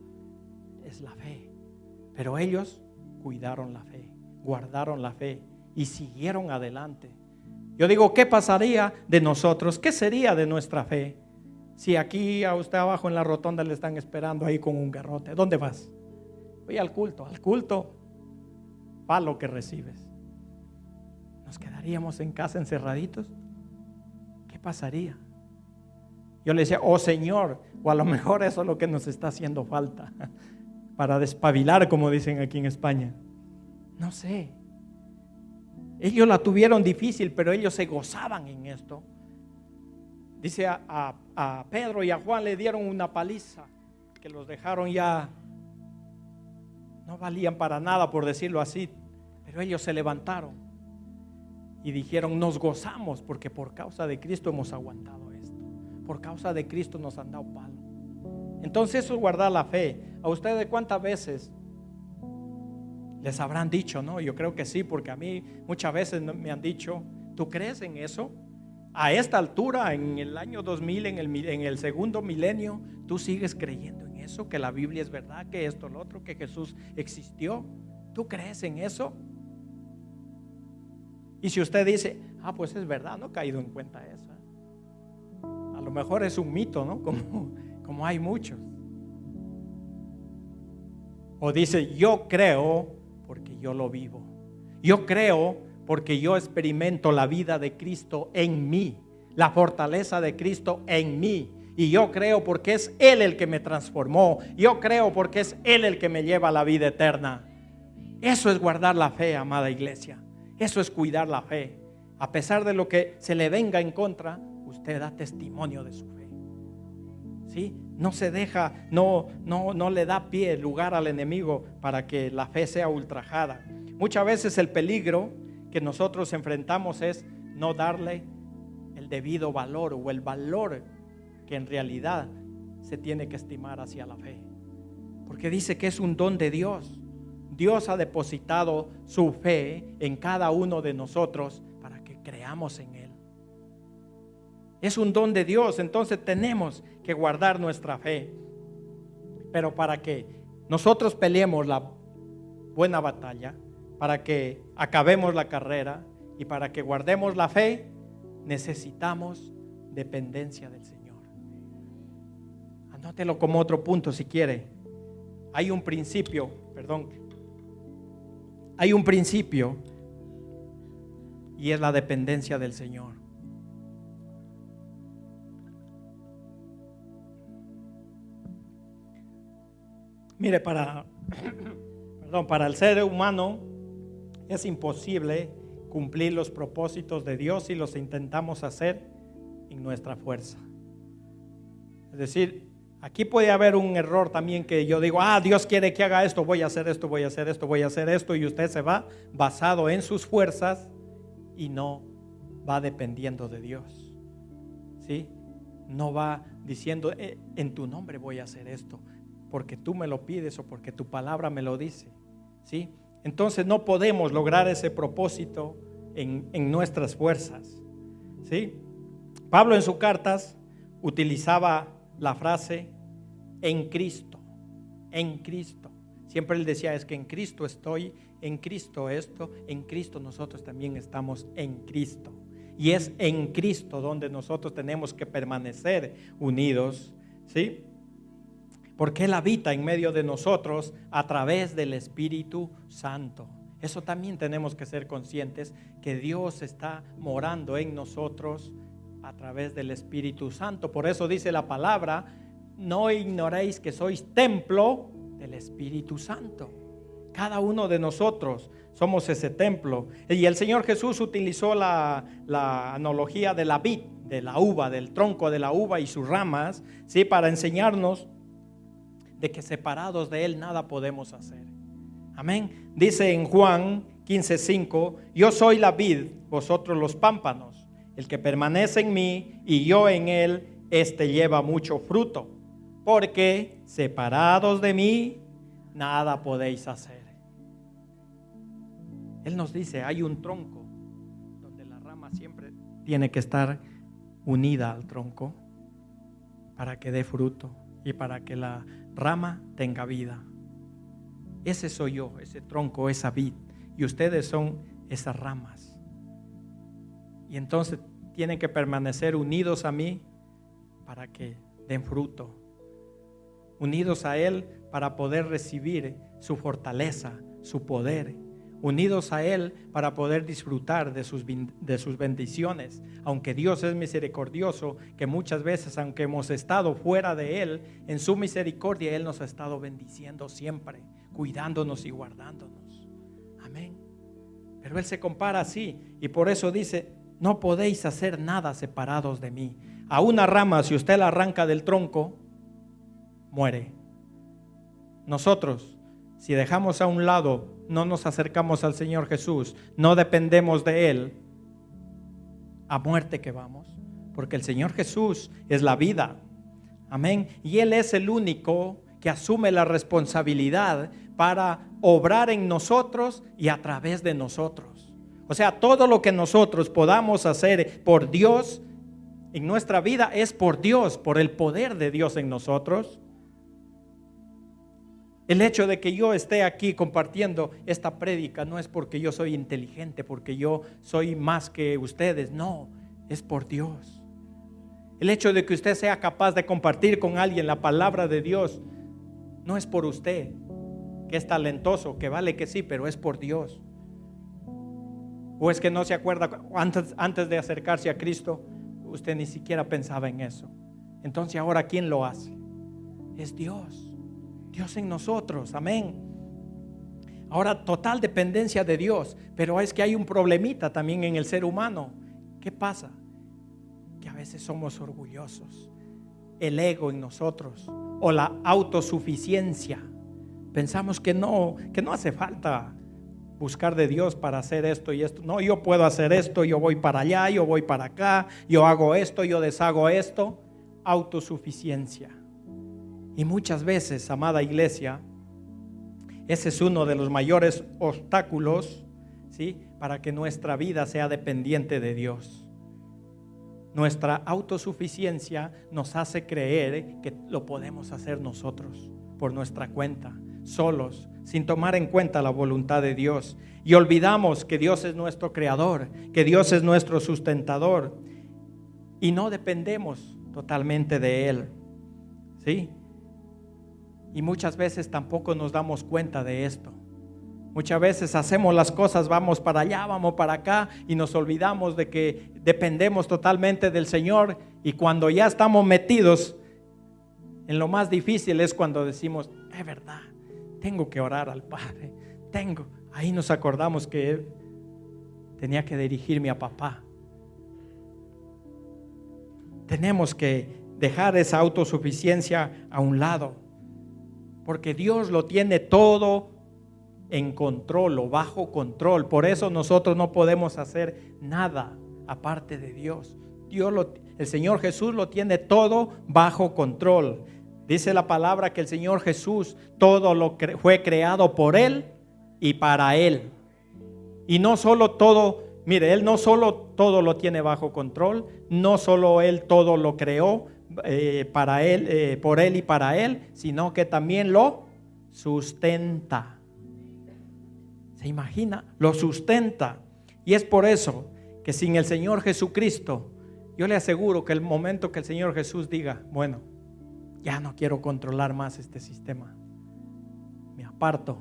Es la fe. Pero ellos cuidaron la fe, guardaron la fe y siguieron adelante. Yo digo, ¿qué pasaría de nosotros? ¿Qué sería de nuestra fe? Si aquí a usted abajo en la rotonda le están esperando ahí con un garrote, ¿dónde vas? Voy al culto, palo que recibes. ¿Nos quedaríamos en casa encerraditos? ¿Qué pasaría? Yo le decía, oh Señor, o a lo mejor eso es lo que nos está haciendo falta para despabilar, como dicen aquí en España. No sé. Ellos la tuvieron difícil, pero ellos se gozaban en esto. Dice a Pedro y a Juan le dieron una paliza, que los dejaron ya, no valían para nada, por decirlo así, pero ellos se levantaron y dijeron, nos gozamos porque por causa de Cristo hemos aguantado esto. Por causa de Cristo nos han dado palo. Entonces eso es guardar la fe. ¿A ustedes cuántas veces les habrán dicho? No, yo creo que sí, porque a mí muchas veces me han dicho, ¿tú crees en eso? A esta altura, en el año 2000, en el segundo milenio, ¿tú sigues creyendo en eso? Que la Biblia es verdad, que esto, lo otro, que Jesús existió. ¿Tú crees en eso? Y si usted dice, pues es verdad, no he caído en cuenta eso. A lo mejor es un mito, ¿no? Como hay muchos. O dice, yo creo porque yo lo vivo. Yo creo porque yo experimento la vida de Cristo en mí, la fortaleza de Cristo en mí. Y yo creo porque es Él el que me transformó. Yo creo porque es Él el que me lleva a la vida eterna. Eso es guardar la fe, amada iglesia. Eso es cuidar la fe. A pesar de lo que se le venga en contra, usted da testimonio de su fe. ¿Sí? No se deja, no le da pie, lugar al enemigo para que la fe sea ultrajada. Muchas veces el peligro que nosotros enfrentamos es no darle el debido valor o el valor que en realidad se tiene que estimar hacia la fe. Porque dice que es un don de Dios. Dios ha depositado su fe en cada uno de nosotros para que creamos en Él. Es un don de Dios, entonces tenemos que guardar nuestra fe. Pero para que nosotros peleemos la buena batalla, para que acabemos la carrera y para que guardemos la fe, necesitamos dependencia del Señor. Anótelo como otro punto si quiere. Hay un principio y es la dependencia del Señor. Mire, para el ser humano es imposible cumplir los propósitos de Dios si los intentamos hacer en nuestra fuerza. Es decir, aquí puede haber un error también que yo digo, Dios quiere que haga esto, voy a hacer esto, voy a hacer esto, voy a hacer esto, y usted se va basado en sus fuerzas y no va dependiendo de Dios. ¿Sí? No va diciendo, en tu nombre voy a hacer esto, porque tú me lo pides o porque tu palabra me lo dice. ¿Sí? Entonces no podemos lograr ese propósito en nuestras fuerzas. ¿Sí? Pablo en sus cartas utilizaba la frase en Cristo. Siempre él decía, es que en Cristo estoy, en Cristo esto, en Cristo nosotros también estamos en Cristo. Y es en Cristo donde nosotros tenemos que permanecer unidos, ¿sí? Porque Él habita en medio de nosotros a través del Espíritu Santo. Eso también tenemos que ser conscientes, que Dios está morando en nosotros a través del Espíritu Santo. Por eso dice la palabra, no ignoréis que sois templo del Espíritu Santo. Cada uno de nosotros somos ese templo. Y el Señor Jesús utilizó la analogía de la vid, de la uva, del tronco de la uva y sus ramas, ¿sí? Para enseñarnos de que separados de Él nada podemos hacer. Amén. Dice en Juan 15:5, yo soy la vid, vosotros los pámpanos. El que permanece en mí y yo en él, este lleva mucho fruto, porque separados de mí nada podéis hacer. Él nos dice, hay un tronco donde la rama siempre tiene que estar unida al tronco para que dé fruto y para que la rama tenga vida. Ese soy yo, ese tronco, esa vid, y ustedes son esas ramas. Y entonces tienen que permanecer unidos a mí para que den fruto, unidos a Él para poder recibir su fortaleza, su poder, unidos a Él para poder disfrutar de sus bendiciones. Aunque Dios es misericordioso, que muchas veces, aunque hemos estado fuera de Él, en su misericordia Él nos ha estado bendiciendo siempre, cuidándonos y guardándonos. Amén. Pero Él se compara así, y por eso dice, no podéis hacer nada separados de mí. A una rama, si usted la arranca del tronco, muere. Nosotros, si dejamos a un lado, no nos acercamos al Señor Jesús, no dependemos de Él, a muerte que vamos, porque el Señor Jesús es la vida. Amén. Y Él es el único que asume la responsabilidad para obrar en nosotros y a través de nosotros. O sea, todo lo que nosotros podamos hacer por Dios en nuestra vida es por Dios, por el poder de Dios en nosotros. El hecho de que yo esté aquí compartiendo esta prédica no es porque yo soy inteligente, porque yo soy más que ustedes, no, es por Dios. El hecho de que usted sea capaz de compartir con alguien la palabra de Dios no es por usted, que es talentoso, que vale que sí, pero es por Dios. O es que no se acuerda, antes de acercarse a Cristo, usted ni siquiera pensaba en eso. Entonces ahora, ¿quién lo hace? Es Dios. Dios en nosotros, amén. Ahora, total dependencia de Dios, pero es que hay un problemita también en el ser humano. ¿Qué pasa? Que a veces somos orgullosos, el ego en nosotros o la autosuficiencia. Pensamos que no hace falta buscar de Dios para hacer esto y esto. No, yo puedo hacer esto, yo voy para allá, yo voy para acá, yo hago esto, yo deshago esto. Autosuficiencia. Y muchas veces, amada iglesia, ese es uno de los mayores obstáculos, ¿sí?, para que nuestra vida sea dependiente de Dios. Nuestra autosuficiencia nos hace creer que lo podemos hacer nosotros por nuestra cuenta, solos, sin tomar en cuenta la voluntad de Dios. Y olvidamos que Dios es nuestro creador, que Dios es nuestro sustentador, y no dependemos totalmente de Él, ¿sí? Y muchas veces tampoco nos damos cuenta de esto. Muchas veces hacemos las cosas, vamos para allá, vamos para acá, y nos olvidamos de que dependemos totalmente del Señor. Y cuando ya estamos metidos en lo más difícil es cuando decimos, es verdad, tengo que orar al Padre, ahí nos acordamos que tenía que dirigirme a papá. Tenemos que dejar esa autosuficiencia a un lado, porque Dios lo tiene todo en control o bajo control. Por eso nosotros no podemos hacer nada aparte de Dios. El Señor Jesús lo tiene todo bajo control. Dice la palabra que el Señor Jesús todo fue creado por Él y para Él. Y no solo todo, mire, Él no solo todo lo tiene bajo control, no solo Él todo lo creó para Él, por Él y para Él, sino que también lo sustenta. ¿Se imagina? Lo sustenta. Y es por eso que sin el Señor Jesucristo, yo le aseguro que el momento que el Señor Jesús diga, bueno, ya no quiero controlar más este sistema, me aparto,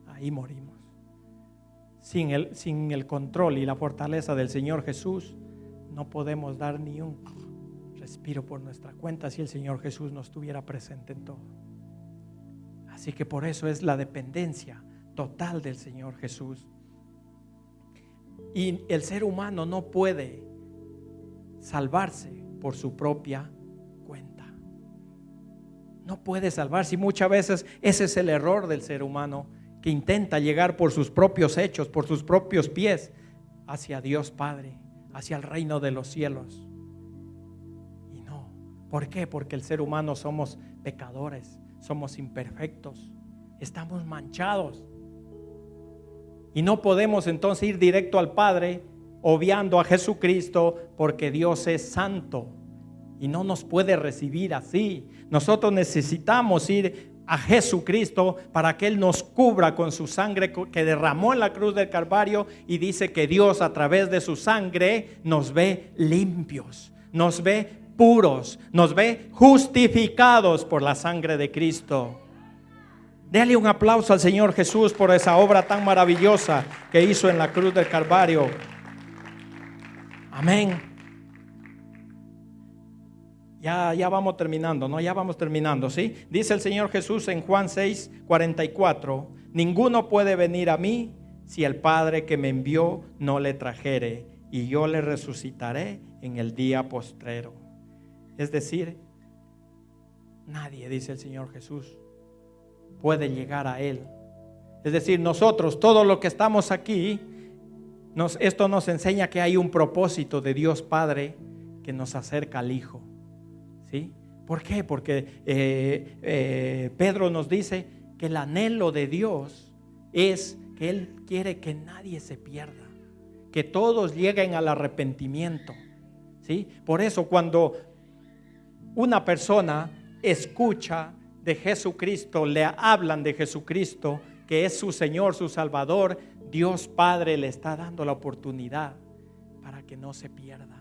ahí morimos. Sin el control y la fortaleza del Señor Jesús, no podemos dar ni un respiro por nuestra cuenta si el Señor Jesús no estuviera presente en todo. Así que por eso es la dependencia total del Señor Jesús. Y el ser humano no puede salvarse por su propia cuenta. No puede salvarse, y muchas veces ese es el error del ser humano, que intenta llegar por sus propios hechos, por sus propios pies, hacia Dios Padre, hacia el reino de los cielos. Y no, ¿por qué? Porque el ser humano somos pecadores, somos imperfectos, estamos manchados. Y no podemos entonces ir directo al Padre obviando a Jesucristo, porque Dios es santo y no nos puede recibir así. Nosotros necesitamos ir a Jesucristo para que Él nos cubra con su sangre que derramó en la cruz del Calvario, y dice que Dios a través de su sangre nos ve limpios, nos ve puros, nos ve justificados por la sangre de Cristo. Dale un aplauso al Señor Jesús por esa obra tan maravillosa que hizo en la cruz del Calvario. Amén. Ya vamos terminando, ¿no? Ya vamos terminando, ¿sí? Dice el Señor Jesús en Juan 6:44: ninguno puede venir a mí si el Padre que me envió no le trajere, y yo le resucitaré en el día postrero. Es decir, nadie, dice el Señor Jesús, puede llegar a Él. Es decir, nosotros, todos los que estamos aquí, esto nos enseña que hay un propósito de Dios Padre que nos acerca al Hijo. ¿Sí? ¿Por qué? Porque Pedro nos dice que el anhelo de Dios es que Él quiere que nadie se pierda, que todos lleguen al arrepentimiento. ¿Sí? Por eso cuando una persona escucha de Jesucristo, le hablan de Jesucristo, que es su Señor, su Salvador, Dios Padre le está dando la oportunidad para que no se pierda.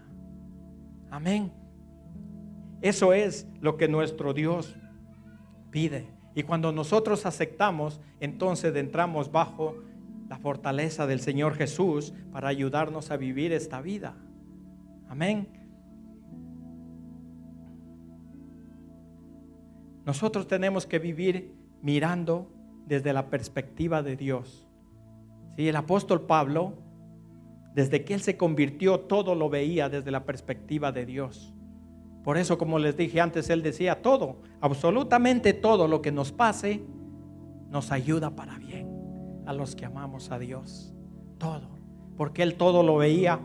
Amén. Eso es lo que nuestro Dios pide. Y cuando nosotros aceptamos, entonces entramos bajo la fortaleza del Señor Jesús para ayudarnos a vivir esta vida. Amén. Nosotros tenemos que vivir mirando desde la perspectiva de Dios. Sí, el apóstol Pablo Desde que él se convirtió, todo lo veía desde la perspectiva de Dios. Por eso, como les dije antes, él decía todo, absolutamente todo lo que nos pase, nos ayuda para bien a los que amamos a Dios. Todo, porque él todo lo veía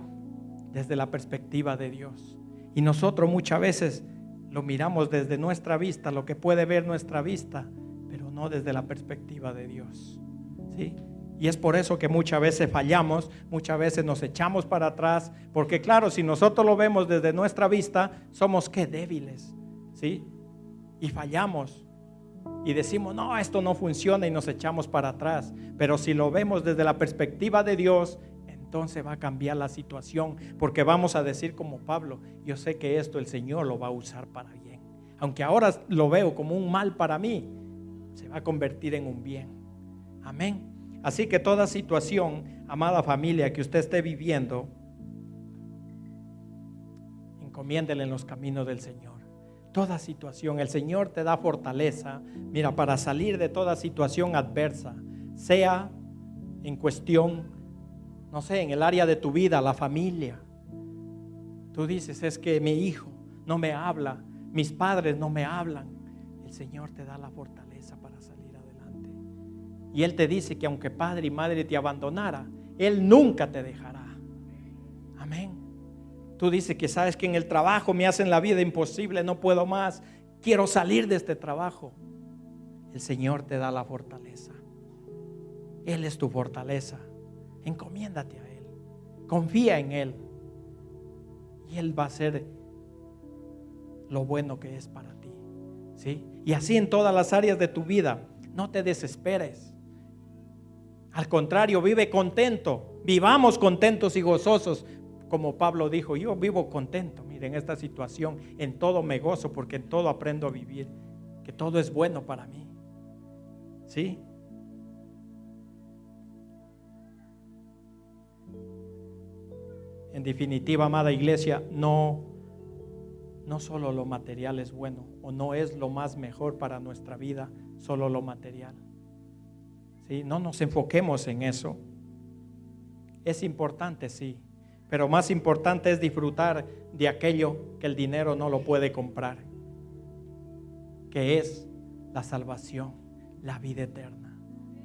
desde la perspectiva de Dios. Y nosotros muchas veces lo miramos desde nuestra vista, lo que puede ver nuestra vista, pero no desde la perspectiva de Dios, ¿sí? Y es por eso que muchas veces fallamos, muchas veces nos echamos para atrás, porque claro, si nosotros lo vemos desde nuestra vista, somos ¿qué? Débiles, ¿sí? Y fallamos y decimos, no, esto no funciona, y nos echamos para atrás. Pero si lo vemos desde la perspectiva de Dios, entonces va a cambiar la situación, porque vamos a decir como Pablo, yo sé que esto el Señor lo va a usar para bien. Aunque ahora lo veo como un mal para mí, se va a convertir en un bien. Amén. Así que toda situación, amada familia, que usted esté viviendo, encomiéndele en los caminos del Señor. Toda situación, el Señor te da fortaleza, mira, para salir de toda situación adversa, sea en cuestión, no sé, en el área de tu vida, la familia. Tú dices, es que mi hijo no me habla, mis padres no me hablan. El Señor te da la fortaleza para salir adelante. Y Él te dice que aunque padre y madre te abandonara, Él nunca te dejará. Amén. Tú dices que sabes que en el trabajo me hacen la vida imposible, no puedo más, quiero salir de este trabajo. El Señor te da la fortaleza. Él es tu fortaleza. Encomiéndate a Él, confía en Él, y Él va a hacer lo bueno que es para ti, ¿sí? Y así en todas las áreas de tu vida. No te desesperes. Al contrario, vive contento. Vivamos contentos y gozosos. Como Pablo dijo, yo vivo contento, miren, en esta situación, en todo me gozo, porque en todo aprendo a vivir, que todo es bueno para mí, ¿sí? En definitiva, amada iglesia, no solo lo material es bueno, o no es lo más mejor para nuestra vida, solo lo material, ¿sí? No nos enfoquemos en eso. Es importante, sí, pero más importante es disfrutar de aquello que el dinero no lo puede comprar, que es la salvación, la vida eterna.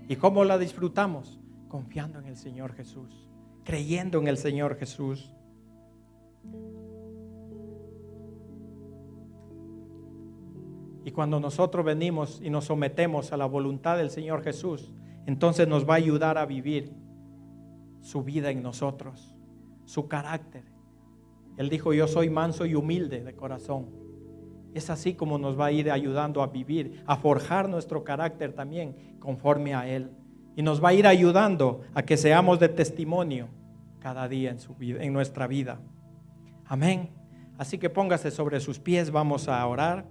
¿Y cómo la disfrutamos? Confiando en el Señor Jesús, creyendo en el Señor Jesús. Y cuando nosotros venimos y nos sometemos a la voluntad del Señor Jesús, entonces nos va a ayudar a vivir su vida en nosotros, su carácter. Él dijo, yo soy manso y humilde de corazón. Es así como nos va a ir ayudando a vivir, a forjar nuestro carácter también conforme a Él. Y nos va a ir ayudando a que seamos de testimonio cada día en su vida, en nuestra vida. Amén. Así que póngase sobre sus pies, vamos a orar.